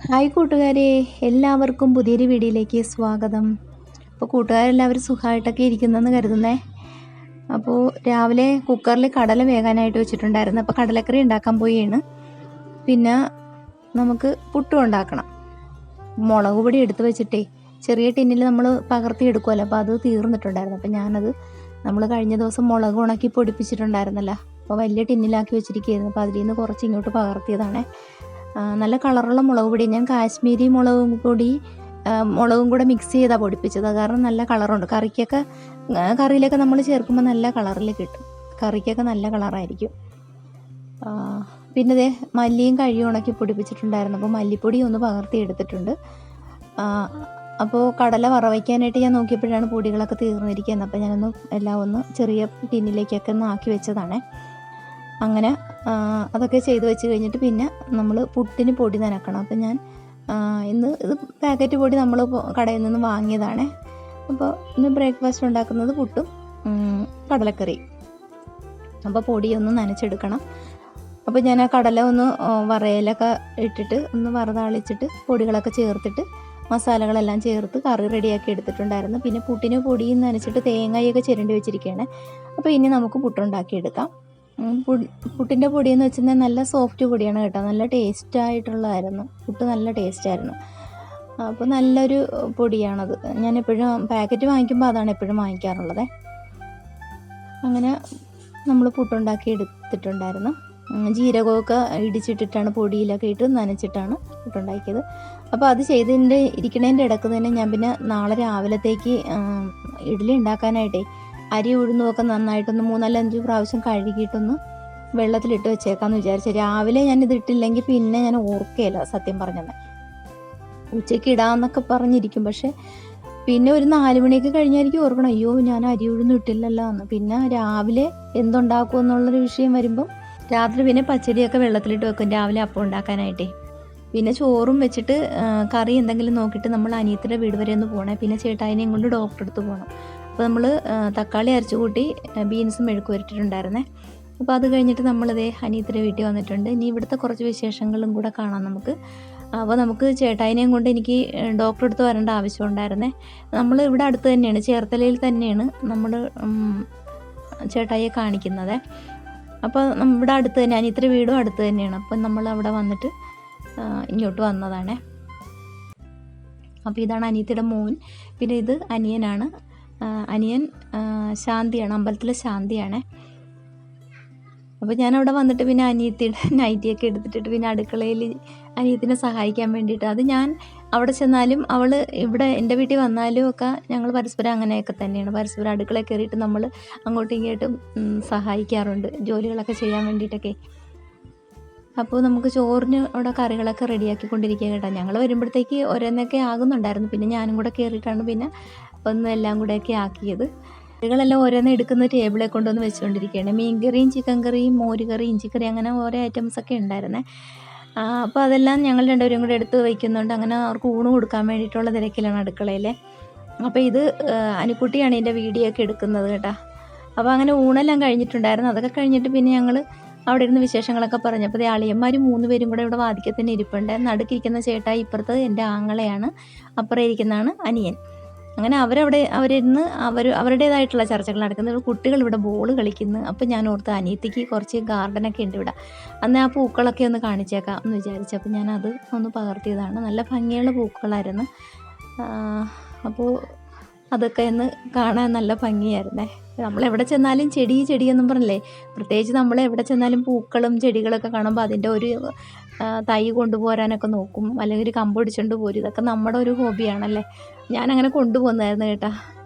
Hi കൂട്ടുകാരെ, എല്ലാവർക്കും പുതിയൊരു വീഡിയോയിലേക്ക് സ്വാഗതം. അപ്പോൾ കൂട്ടുകാരെല്ലാവരും സുഖമായിട്ടൊക്കെ ഇരിക്കുന്നെന്ന് കരുതുന്നേ. അപ്പോൾ രാവിലെ കുക്കറിൽ കടല വേകാനായിട്ട് വെച്ചിട്ടുണ്ടായിരുന്നു. അപ്പോൾ കടലക്കറി ഉണ്ടാക്കാൻ പോയാണ്. പിന്നെ നമുക്ക് പുട്ടും ഉണ്ടാക്കണം. മുളക് പൊടി എടുത്ത് വെച്ചിട്ടേ ചെറിയ ടിന്നിൽ നമ്മൾ പകർത്തിയെടുക്കുമല്ലോ, അപ്പോൾ അത് തീർന്നിട്ടുണ്ടായിരുന്നു. അപ്പോൾ ഞാനത് നമ്മൾ കഴിഞ്ഞ ദിവസം മുളക് ഉണക്കി പൊടിപ്പിച്ചിട്ടുണ്ടായിരുന്നല്ലോ, അപ്പോൾ വലിയ ടിന്നിലാക്കി വെച്ചിരിക്കുകയായിരുന്നു. അപ്പോൾ അതിൽ നിന്ന് കുറച്ച് ഇങ്ങോട്ട് പകർത്തിയതാണേ. നല്ല കളറുള്ള മുളക് പൊടി, ഞാൻ കാശ്മീരി മുളകും കൂടെ മിക്സ് ചെയ്താണ് പൊടിപ്പിച്ചത്. കാരണം നല്ല കളറുണ്ട്. കറിയിലൊക്കെ നമ്മൾ ചേർക്കുമ്പോൾ നല്ല കളറിൽ കിട്ടും. കറിക്കൊക്കെ നല്ല കളറായിരിക്കും. പിന്നെ ദേ മല്ലിയും കഴിയും ഉണക്കി പൊടിപ്പിച്ചിട്ടുണ്ടായിരുന്നു. അപ്പോൾ മല്ലിപ്പൊടി ഒന്ന് പകർത്തി എടുത്തിട്ടുണ്ട്. അപ്പോൾ കടല വറവയ്ക്കാനായിട്ട് ഞാൻ നോക്കിയപ്പോഴാണ് പൊടികളൊക്കെ തീർന്നിരിക്കുന്നത്. അപ്പോൾ ഞാനൊന്ന് എല്ലാം ഒന്ന് ചെറിയ ടിന്നിലേക്കൊക്കെ ഒന്ന് ആക്കി വെച്ചതാണേ. അങ്ങനെ അതൊക്കെ ചെയ്ത് വെച്ച് കഴിഞ്ഞിട്ട് പിന്നെ നമ്മൾ പുട്ടിന് പൊടി നനക്കണം. അപ്പം ഞാൻ ഇന്ന് ഇത് പാക്കറ്റ് പൊടി നമ്മൾ കടയിൽ നിന്ന് വാങ്ങിയതാണ്. അപ്പോൾ ഇന്ന് ബ്രേക്ക്ഫാസ്റ്റ് ഉണ്ടാക്കുന്നത് പുട്ടും കടലക്കറി. അപ്പോൾ പൊടിയൊന്ന് നനച്ചെടുക്കണം. അപ്പോൾ ഞാൻ ആ കടല ഒന്ന് വറയിലൊക്കെ ഇട്ടിട്ട് ഒന്ന് വറുതാളിച്ചിട്ട് പൊടികളൊക്കെ ചേർത്തിട്ട് മസാലകളെല്ലാം ചേർത്ത് കറി റെഡിയാക്കി എടുത്തിട്ടുണ്ടായിരുന്നു. പിന്നെ പുട്ടിന് പൊടിയും നനച്ചിട്ട് തേങ്ങയൊക്കെ ചിരണ്ടി വെച്ചിരിക്കുകയാണ്. അപ്പോൾ ഇനി നമുക്ക് പുട്ടുണ്ടാക്കിയെടുക്കാം. പുട്ടിൻ്റെ പൊടിയെന്ന് വെച്ചാൽ നല്ല സോഫ്റ്റ് പൊടിയാണ് കേട്ടോ. നല്ല ടേസ്റ്റായിട്ടുള്ളതായിരുന്നു. പുട്ട് നല്ല ടേസ്റ്റായിരുന്നു. അപ്പോൾ നല്ലൊരു പൊടിയാണത്. ഞാൻ എപ്പോഴും പാക്കറ്റ് വാങ്ങിക്കുമ്പോൾ അതാണ് എപ്പോഴും വാങ്ങിക്കാറുള്ളത്. അങ്ങനെ നമ്മൾ പുട്ടുണ്ടാക്കി എടുത്തിട്ടുണ്ടായിരുന്നു. ജീരകമൊക്കെ ഇടിച്ചിട്ടിട്ടാണ് പൊടിയിലൊക്കെ ഇട്ട് നനച്ചിട്ടാണ് പുട്ടുണ്ടാക്കിയത്. അപ്പോൾ അത് ഇരിക്കണതിൻ്റെ ഇടയ്ക്ക് തന്നെ ഞാൻ പിന്നെ നാളെ രാവിലത്തേക്ക് ഇഡ്ഡലി ഉണ്ടാക്കാനായിട്ടേ അരി ഉഴുന്നുമൊക്കെ നന്നായിട്ടൊന്ന് 3-5 പ്രാവശ്യം കഴുകിയിട്ടൊന്ന് വെള്ളത്തിലിട്ട് വെച്ചേക്കാമെന്ന് വിചാരിച്ചു. രാവിലെ ഞാനിത് ഇട്ടില്ലെങ്കിൽ പിന്നെ ഞാൻ ഓർക്കുകയില്ല സത്യം പറഞ്ഞത്. ഉച്ചയ്ക്ക് ഇടാമെന്നൊക്കെ പറഞ്ഞിരിക്കും. പക്ഷേ പിന്നെ ഒരു 4 മണിയൊക്കെ കഴിഞ്ഞായിരിക്കും ഓർക്കണം, അയ്യോ ഞാൻ അരി ഉഴുന്നും ഇട്ടില്ലല്ലോ എന്ന്. പിന്നെ രാവിലെ എന്തുണ്ടാക്കും എന്നുള്ളൊരു വിഷയം വരുമ്പം രാത്രി പിന്നെ പച്ചരിയൊക്കെ വെള്ളത്തിലിട്ട് വെക്കും രാവിലെ അപ്പം ഉണ്ടാക്കാനായിട്ടേ. പിന്നെ ചോറും വെച്ചിട്ട് കറി എന്തെങ്കിലും നോക്കിയിട്ട് നമ്മൾ അനിയത്തിയുടെ വീട് വരെ ഒന്ന് പോകണേ. പിന്നെ ചേട്ടായിനെയും കൊണ്ട് ഡോക്ടറെ അടുത്ത് പോകണം. അപ്പോൾ നമ്മൾ തക്കാളി അരച്ചു കൂട്ടി ബീൻസും മെഴുക്ക് വരട്ടിട്ടുണ്ടായിരുന്നേ. അപ്പോൾ അത് കഴിഞ്ഞിട്ട് നമ്മളിതേ അനിയത്തിയുടെ വീട്ടിൽ വന്നിട്ടുണ്ട്. ഇനി ഇവിടുത്തെ കുറച്ച് വിശേഷങ്ങളും കൂടെ കാണാം നമുക്ക്. അപ്പോൾ നമുക്ക് ചേട്ടായിനെയും കൊണ്ട് എനിക്ക് ഡോക്ടറെ അടുത്ത് വരേണ്ട ആവശ്യമുണ്ടായിരുന്നേ. നമ്മൾ ഇവിടെ അടുത്ത് തന്നെയാണ്, ചേർത്തലയിൽ തന്നെയാണ് നമ്മൾ ചേട്ടായിയെ കാണിക്കുന്നത്. അപ്പോൾ ഇവിടെ അടുത്ത് തന്നെ, അനിയത്തിയുടെ വീടും അടുത്ത് തന്നെയാണ്. അപ്പം നമ്മൾ അവിടെ വന്നിട്ട് ഇങ്ങോട്ട് വന്നതാണ്. അപ്പോൾ ഇതാണ് അനിയത്തിയുടെ മോൻ. പിന്നെ ഇത് അനിയനാണ്. അനിയൻ ശാന്തിയാണ്, അമ്പലത്തിലെ ശാന്തിയാണ്. അപ്പോൾ ഞാനവിടെ വന്നിട്ട് പിന്നെ അനിയത്തിയുടെ നൈറ്റിയൊക്കെ എടുത്തിട്ട് പിന്നെ അടുക്കളയിൽ അനിയത്തിനെ സഹായിക്കാൻ വേണ്ടിയിട്ട്, അത് ഞാൻ അവിടെ ചെന്നാലും അവൾ ഇവിടെ എൻ്റെ വീട്ടിൽ വന്നാലും ഒക്കെ ഞങ്ങൾ പരസ്പരം അങ്ങനെയൊക്കെ തന്നെയാണ്. പരസ്പരം അടുക്കളയിൽ കയറിയിട്ട് നമ്മൾ അങ്ങോട്ടും ഇങ്ങോട്ടും സഹായിക്കാറുണ്ട് ജോലികളൊക്കെ ചെയ്യാൻ വേണ്ടിയിട്ടൊക്കെ. അപ്പോൾ നമുക്ക് ചോറിന് അവിടെ കറികളൊക്കെ റെഡിയാക്കിക്കൊണ്ടിരിക്കുക കേട്ടോ. ഞങ്ങൾ വരുമ്പോഴത്തേക്ക് ഓരോന്നൊക്കെ ആകുന്നുണ്ടായിരുന്നു. പിന്നെ ഞാനും കൂടെ കയറിയിട്ടാണ് പിന്നെ ഒന്ന് എല്ലാം കൂടെയൊക്കെ ആക്കിയത്. കറികളെല്ലാം ഓരോന്ന് എടുക്കുന്ന ടേബിളെ കൊണ്ടുവന്ന് വെച്ചുകൊണ്ടിരിക്കുകയാണ്. മീൻകറിയും ചിക്കൻ കറിയും മോരുകറി ഇഞ്ചിക്കറി അങ്ങനെ ഓരോ ഐറ്റംസൊക്കെ ഉണ്ടായിരുന്നേ. അപ്പോൾ അതെല്ലാം ഞങ്ങൾ രണ്ടുപേരും കൂടെ എടുത്ത് വയ്ക്കുന്നുണ്ട്. അങ്ങനെ അവർക്ക് ഊണ് കൊടുക്കാൻ വേണ്ടിയിട്ടുള്ള തിരക്കിലാണ് അടുക്കളയിൽ. അപ്പോൾ ഇത് അനുക്കുട്ടിയാണ് ഇതിൻ്റെ വീഡിയോ ഒക്കെ എടുക്കുന്നത് കേട്ടോ. അപ്പോൾ അങ്ങനെ ഊണെല്ലാം കഴിഞ്ഞിട്ടുണ്ടായിരുന്നു. അതൊക്കെ കഴിഞ്ഞിട്ട് പിന്നെ ഞങ്ങൾ അവിടെ ഇരുന്ന് വിശേഷങ്ങളൊക്കെ പറഞ്ഞപ്പോൾ അളിയന്മാർ 3 പേരും കൂടെ ഇവിടെ വാതിക്കൽ തന്നെ ഇരിപ്പുണ്ട്. നടുക്കിരിക്കുന്ന ചേട്ടായി, ഇപ്പുറത്ത് എൻ്റെ ആങ്ങളെയാണ്, അപ്പുറം ഇരിക്കുന്നതാണ് അനിയൻ. അങ്ങനെ അവരിരുന്ന് അവരുടേതായിട്ടുള്ള ചർച്ചകൾ നടക്കുന്നത്. കുട്ടികൾ ഇവിടെ ബോൾ കളിക്കുന്നു. അപ്പോൾ ഞാൻ ഓർത്ത് അനിയത്തിക്ക് കുറച്ച് ഗാർഡനൊക്കെ ഉണ്ട് ഇവിടെ, അന്ന് ആ പൂക്കളൊക്കെ ഒന്ന് കാണിച്ചേക്കാം എന്ന് വിചാരിച്ചു. അപ്പോൾ ഞാനത് ഒന്ന് പകർത്തിയതാണ്. നല്ല ഭംഗിയുള്ള പൂക്കളായിരുന്നു. അപ്പോൾ അതൊക്കെ ഒന്ന് കാണാൻ നല്ല ഭംഗിയായിരുന്നേ. നമ്മളെവിടെ ചെന്നാലും ചെടിയെന്നും പറഞ്ഞില്ലേ, പ്രത്യേകിച്ച് നമ്മളെവിടെ ചെന്നാലും പൂക്കളും ചെടികളൊക്കെ കാണുമ്പോൾ അതിൻ്റെ ഒരു തൈ കൊണ്ടുപോരാനൊക്കെ നോക്കും, അല്ലെങ്കിൽ ഒരു കമ്പ് പിടിച്ചുകൊണ്ട് പോരും. ഇതൊക്കെ നമ്മുടെ ഒരു ഹോബിയാണല്ലേ. ഞാനങ്ങനെ കൊണ്ടുപോകുന്നതായിരുന്നു കേട്ടോ.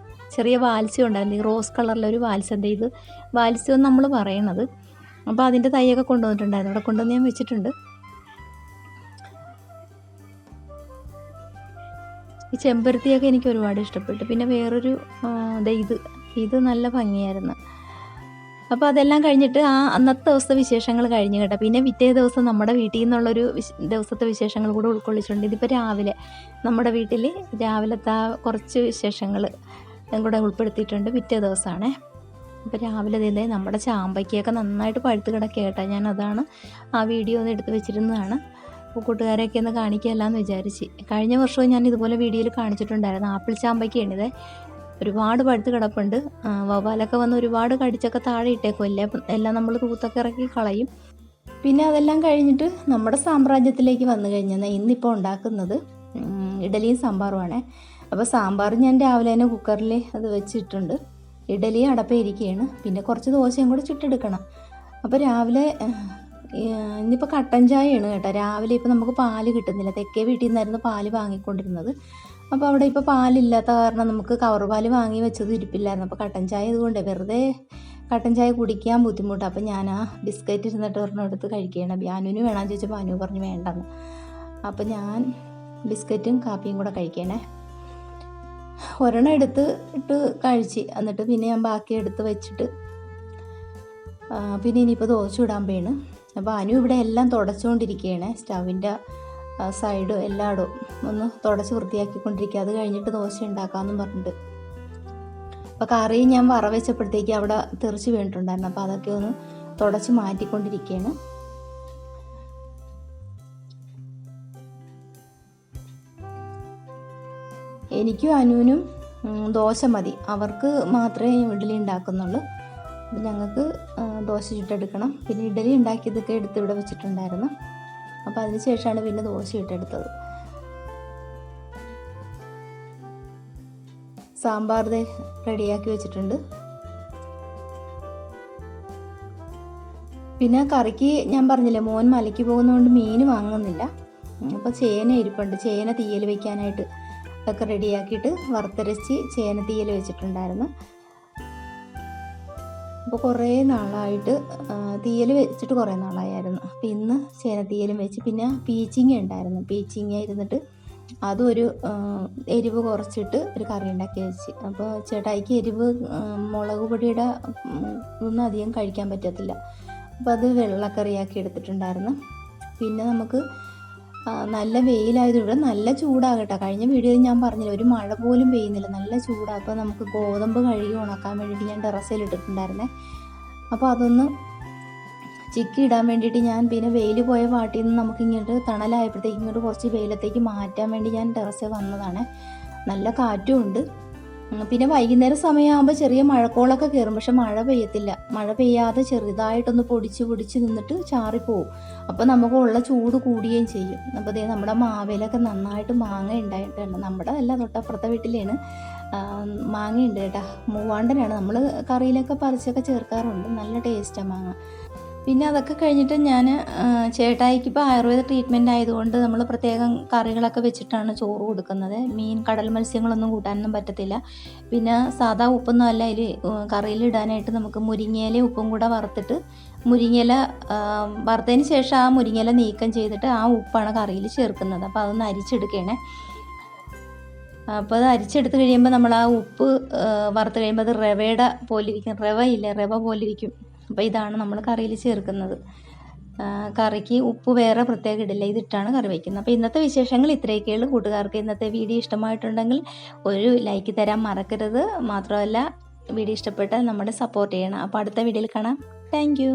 ചെറിയ വാത്സ്യം ഉണ്ടായിരുന്നു, ഈ റോസ് കളറിലൊരു വാത്സ്യം. ഇത് വാത്സ്യം എന്ന് നമ്മൾ പറയണത്. അപ്പോൾ അതിൻ്റെ തൈയൊക്കെ കൊണ്ടുവന്നിട്ടുണ്ടായിരുന്നു. ഇവിടെ കൊണ്ടുവന്ന് ഞാൻ വെച്ചിട്ടുണ്ട്. ഈ ചെമ്പരത്തിയൊക്കെ എനിക്ക് ഒരുപാട് ഇഷ്ടപ്പെട്ടു. പിന്നെ വേറൊരു ഇത് നല്ല ഭംഗിയായിരുന്നു. അപ്പോൾ അതെല്ലാം കഴിഞ്ഞിട്ട് അന്നത്തെ ദിവസത്തെ വിശേഷങ്ങൾ കഴിഞ്ഞു കേട്ടോ. പിന്നെ പിറ്റേ ദിവസം നമ്മുടെ വീട്ടിൽ നിന്നുള്ളൊരു ദിവസത്തെ വിശേഷങ്ങൾ കൂടെ ഉൾക്കൊള്ളിച്ചിട്ടുണ്ട്. ഇതിപ്പോൾ രാവിലെ നമ്മുടെ വീട്ടിൽ രാവിലത്തെ കുറച്ച് വിശേഷങ്ങൾ കൂടെ ഉൾപ്പെടുത്തിയിട്ടുണ്ട്. പിറ്റേ ദിവസമാണ്. അപ്പോൾ രാവിലെ തന്നെ നമ്മുടെ ചാമ്പയ്ക്കൊക്കെ നന്നായിട്ട് പഴുത്ത് കിടക്കുക കേട്ടോ. ഞാൻ അതാണ് ആ വീഡിയോ ഒന്ന് എടുത്ത് വെച്ചിരുന്നതാണ്. അപ്പോൾ കൂട്ടുകാരെയൊക്കെ ഒന്ന് കാണിക്കുകയല്ലാന്ന് വിചാരിച്ച്. കഴിഞ്ഞ വർഷവും ഞാൻ ഇതുപോലെ വീഡിയോയിൽ കാണിച്ചിട്ടുണ്ടായിരുന്നു. ആപ്പിൾ ചാമ്പയ്ക്കാണിത്. ഒരുപാട് പഴുത്ത് കിടപ്പുണ്ട്. വവ്വാലൊക്കെ വന്ന് ഒരുപാട് കടിച്ചൊക്കെ താഴെ ഇട്ടേക്കുമല്ലേ, എല്ലാം നമ്മൾ തൂത്തൊക്കെ ഇറക്കി കളയും. പിന്നെ അതെല്ലാം കഴിഞ്ഞിട്ട് നമ്മുടെ സാമ്രാജ്യത്തിലേക്ക് വന്നു കഴിഞ്ഞാൽ ഇന്നിപ്പോൾ ഉണ്ടാക്കുന്നത് ഇഡലിയും സാമ്പാറുമാണ്. അപ്പോൾ സാമ്പാർ ഞാൻ രാവിലെ തന്നെ കുക്കറിൽ അത് വെച്ചിട്ടുണ്ട്. ഇഡലി അടപ്പയിരിക്കുകയാണ്. പിന്നെ കുറച്ച് ദോശയും കൂടെ ചുട്ടെടുക്കണം. അപ്പോൾ രാവിലെ ഇന്നിപ്പോൾ കട്ടൻ ചായയാണ് കേട്ടോ. രാവിലെ ഇപ്പോൾ നമുക്ക് പാല് കിട്ടുന്നില്ല. തെക്കേ വീട്ടിൽ നിന്നായിരുന്നു പാല് വാങ്ങിക്കൊണ്ടിരുന്നത്. അപ്പോൾ അവിടെ ഇപ്പോൾ പാലില്ലാത്ത കാരണം നമുക്ക് കവർ പാല് വാങ്ങി വെച്ചത് ഇരിപ്പില്ലായിരുന്നു. അപ്പോൾ കട്ടൻ ചായ ഇതുകൊണ്ട് വെറുതെ കട്ടൻ ചായ കുടിക്കാൻ ബുദ്ധിമുട്ടാണ്. അപ്പോൾ ഞാൻ ആ ബിസ്ക്കറ്റ് ഇരുന്നിട്ട് ഒരെണ്ണം എടുത്ത് കഴിക്കുകയാണ്. ബാനുവിന് വേണമെന്ന് ചോദിച്ചപ്പോൾ ബാനു പറഞ്ഞു വേണ്ടെന്ന്. അപ്പോൾ ഞാൻ ബിസ്ക്കറ്റും കാപ്പിയും കൂടെ കഴിക്കണേ. ഒരെണ്ണം ഇട്ട് കഴിച്ച്, എന്നിട്ട് പിന്നെ ഞാൻ ബാക്കി എടുത്ത് വെച്ചിട്ട് പിന്നെ ഇനിയിപ്പോൾ ദോശ ഇടാൻ പോയാണ്. അപ്പോൾ അനു ഇവിടെ എല്ലാം തുടച്ചുകൊണ്ടിരിക്കുകയാണ്. സ്റ്റവിൻ്റെ സൈഡും എല്ലായിടും ഒന്ന് തുടച്ച് വൃത്തിയാക്കിക്കൊണ്ടിരിക്കുക. അത് കഴിഞ്ഞിട്ട് ദോശ ഉണ്ടാക്കാമെന്നും പറഞ്ഞിട്ട്. അപ്പോൾ കറി ഞാൻ വറവെച്ചപ്പോഴത്തേക്ക് അവിടെ തെറിച്ച് വീണിട്ടുണ്ടായിരുന്നു. അപ്പോൾ അതൊക്കെ ഒന്ന് തുടച്ച് മാറ്റിക്കൊണ്ടിരിക്കുകയാണ്. എനിക്കും അനുവിനും ദോശ മതി. അവർക്ക് മാത്രമേ ഇഡ്ഡലി ഉണ്ടാക്കുന്നുള്ളൂ. അപ്പം ഞങ്ങൾക്ക് ദോശ ചുട്ടെടുക്കണം. പിന്നെ ഇഡ്ഡലി ഉണ്ടാക്കിയതൊക്കെ എടുത്ത് ഇവിടെ വെച്ചിട്ടുണ്ടായിരുന്നു. അപ്പോൾ അതിന് ശേഷമാണ് പിന്നെ ദോശ ഇട്ടെടുത്തത്. സാമ്പാർ റെഡിയാക്കി വെച്ചിട്ടുണ്ട്. പിന്നെ കറിക്ക് ഞാൻ പറഞ്ഞില്ലേ, മോൻ മലയ്ക്ക് പോകുന്നതുകൊണ്ട് മീൻ വാങ്ങുന്നില്ല. അപ്പോൾ ചേന ഇരിപ്പുണ്ട്. ചേന തീയൽ വയ്ക്കാനായിട്ട് ഒക്കെ റെഡിയാക്കിയിട്ട് വറുത്തരച്ച് ചേന തീയൽ വെച്ചിട്ടുണ്ടായിരുന്നു. അപ്പോൾ കുറേ നാളായിട്ട് തീയൽ വെച്ചിട്ട് കുറേ നാളായിരുന്നു. അപ്പോൾ ഇന്ന് ചേന തീയലും വെച്ച്, പിന്നെ പീച്ചിങ്ങ ഉണ്ടായിരുന്നു. പീച്ചിങ്ങ ഇരുന്നിട്ട് അതും ഒരു എരിവ് കുറച്ചിട്ട് ഒരു കറി ഉണ്ടാക്കി വെച്ച്. അപ്പോൾ ചേട്ടായിക്ക് എരിവ് മുളക് പൊടിയുടെ ഒന്നും അധികം കഴിക്കാൻ പറ്റത്തില്ല. അപ്പോൾ അത് വെള്ളക്കറിയാക്കി എടുത്തിട്ടുണ്ടായിരുന്നു. പിന്നെ നമുക്ക് നല്ല വെയിലായത് ഇവിടെ നല്ല ചൂടാകട്ടെ. കഴിഞ്ഞ വീഡിയോയിൽ ഞാൻ പറഞ്ഞില്ല, ഒരു മഴ പോലും പെയ്യുന്നില്ല, നല്ല ചൂടാണ്. അപ്പോൾ നമുക്ക് ഗോതമ്പ് കഴുകി ഉണക്കാൻ വേണ്ടിയിട്ട് ഞാൻ ടെറസിൽ ഇട്ടിട്ടുണ്ടായിരുന്നേ. അപ്പോൾ അതൊന്ന് ചിക്കി ഇടാൻ വേണ്ടിയിട്ട് ഞാൻ പിന്നെ വെയിൽ പോയ പാട്ടിൽ നിന്ന് നമുക്ക് ഇങ്ങോട്ട് തണലായപ്പോഴത്തേക്ക് ഇങ്ങോട്ട് കുറച്ച് വെയിലത്തേക്ക് മാറ്റാൻ വേണ്ടി ഞാൻ ടെറസിൽ വന്നതാണ്. നല്ല കാറ്റും ഉണ്ട്. പിന്നെ വൈകുന്നേരം സമയമാകുമ്പോൾ ചെറിയ മഴക്കോളൊക്കെ കയറും. പക്ഷെ മഴ പെയ്യത്തില്ല. മഴ പെയ്യാതെ ചെറുതായിട്ടൊന്ന് പൊടിച്ച് നിന്നിട്ട് ചാറിപ്പോവും. അപ്പോൾ നമുക്ക് ഉള്ള ചൂട് കൂടുകയും ചെയ്യും. അപ്പോൾ നമ്മുടെ മാവേലൊക്കെ നന്നായിട്ട് മാങ്ങ ഉണ്ടായിട്ടുണ്ട്. നമ്മുടെ അല്ല, തൊട്ടപ്പുറത്തെ വീട്ടിലാണ് മാങ്ങയുണ്ട് കേട്ടോ. മൂവാണ്ടനാണ്. നമ്മൾ കറിയിലൊക്കെ പറിച്ചൊക്കെ ചേർക്കാറുണ്ട്. നല്ല ടേസ്റ്റാണ് മാങ്ങ. പിന്നെ അതൊക്കെ കഴിഞ്ഞിട്ട് ഞാൻ ചേട്ടായിക്ക് ഇപ്പോൾ ആയുർവേദ ട്രീറ്റ്മെൻറ്റ് ആയതുകൊണ്ട് നമ്മൾ പ്രത്യേകം കറികളൊക്കെ വെച്ചിട്ടാണ് ചോറ് കൊടുക്കുന്നത്. മീൻ, കടൽ മത്സ്യങ്ങളൊന്നും കൂട്ടാനൊന്നും പറ്റത്തില്ല. പിന്നെ സാധാ ഉപ്പൊന്നും അല്ല അതിൽ കറിയിൽ ഇടാനായിട്ട് നമുക്ക് മുരിങ്ങയില ഉപ്പും കൂടെ വറുത്തിട്ട്, മുരിങ്ങയില വറുത്തതിന് ശേഷം ആ മുരിങ്ങയില നീക്കം ചെയ്തിട്ട് ആ ഉപ്പാണ് കറിയിൽ ചേർക്കുന്നത്. അപ്പോൾ അതൊന്ന് അരിച്ചെടുക്കണേ. അപ്പോൾ അത് അരിച്ചെടുത്ത് കഴിയുമ്പോൾ നമ്മൾ ആ ഉപ്പ് വറുത്ത് കഴിയുമ്പോൾ അത് റവയുടെ പോലിരിക്കും. റവ പോലിരിക്കും. അപ്പോൾ ഇതാണ് നമ്മൾ കറിയിൽ ചേർക്കുന്നത്. കറിക്ക് ഉപ്പ് വേറെ പ്രത്യേകം ഇടില്ല, ഇതിട്ടാണ് കറി വയ്ക്കുന്നത്. അപ്പോൾ ഇന്നത്തെ വിശേഷങ്ങൾ ഇത്രയൊക്കെയുള്ളൂ. കൂട്ടുകാർക്ക് ഇന്നത്തെ വീഡിയോ ഇഷ്ടമായിട്ടുണ്ടെങ്കിൽ ഒരു ലൈക്ക് തരാൻ മറക്കരുത്. മാത്രമല്ല വീഡിയോ ഇഷ്ടപ്പെട്ടാൽ നമ്മളെ സപ്പോർട്ട് ചെയ്യണം. അപ്പോൾ അടുത്ത വീഡിയോയിൽ കാണാം. താങ്ക്